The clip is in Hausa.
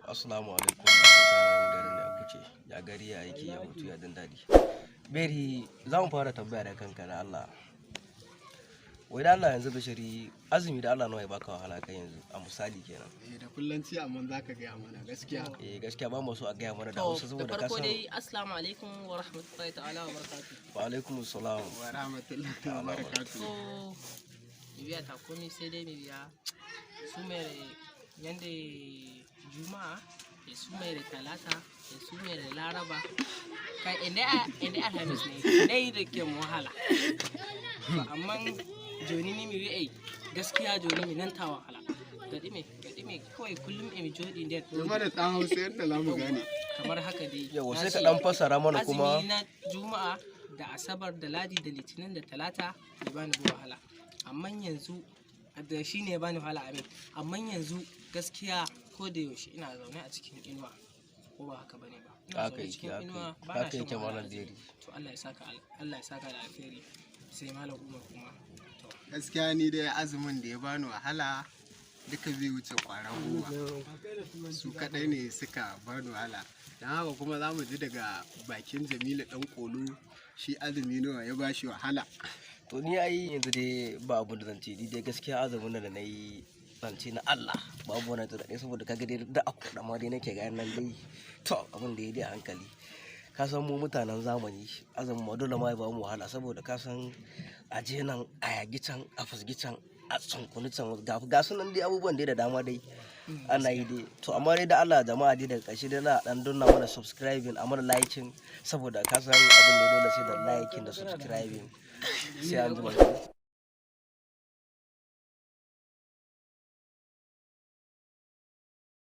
Assalamu alaikum mutanen garin da kuke ya gari ya aiki ya hutu ya jin daɗi. Beri za mu fara tambaya da kanka da Allah. Wai da Allah yanzu bashiri azumi da Allah nawa ya baka wahala kai yanzu a misali kenan. Da kullanci amma za ka gaya mana gaskiya. Gaskiya ba mu so a gaya mana da Hausa saboda ka san. dai assalamu alaikum wa rahmatullahi ta'ala wa barakatuh. Wa alaikum assalam Wa rahmatullahi wa barakatuh. So biya ta komi sai dai biya su mere yande juma'a da su mere talata da su mere laraba kai inda alhamis ne dai da ke wahala amma joni ni mi ai gaskiya joni mi nan ta wahala gadi me kawai kullum mi jodi da Kuma da ɗan Hausa yadda za mu gane. kamar haka dai Yau sai ka dan fassara mana kuma. azumi na juma'a da asabar da ladi da litinin da talata ya bani wahala amma yanzu da shi ne ya bani wahala amin amma yanzu gaskiya ko da yaushe ina zaune a cikin inuwa ko ba haka bane ba ina Haka zaune yake cikin inuwa ba haka na shan yake wahala malam Jerry. to Allah ya saka da alheri sai malam Umar kuma to Gaskiya ni dai azumin da ya bani wahala duka zai wuce ƙwara goma. Su kaɗai ne suka bani wahala. Don haka kuma za mu ji daga bakin Jamilu ɗan ƙolo shi azumi nawa ya bashi wahala. To ni ai yanzu dai ba abun da zan ce ni dai gaskiya azumin da na yi zance na Allah babu wani tunani saboda kaga dai da aku da ma dai nake ga nan dai to abin da ya dai hankali ka san mu mutanen zamani azumin ma dole ma ya ba mu wahala saboda ka san aje nan a yagi can a fusgi can a tsunkuni can ga su nan dai abubuwan dai da dama dai ana yi dai to amma dai da Allah jama'a dai daga ƙarshe dai na dan dunna mana subscribing a mana liking saboda ka san abin da dole sai da liking da subscribing sai an ji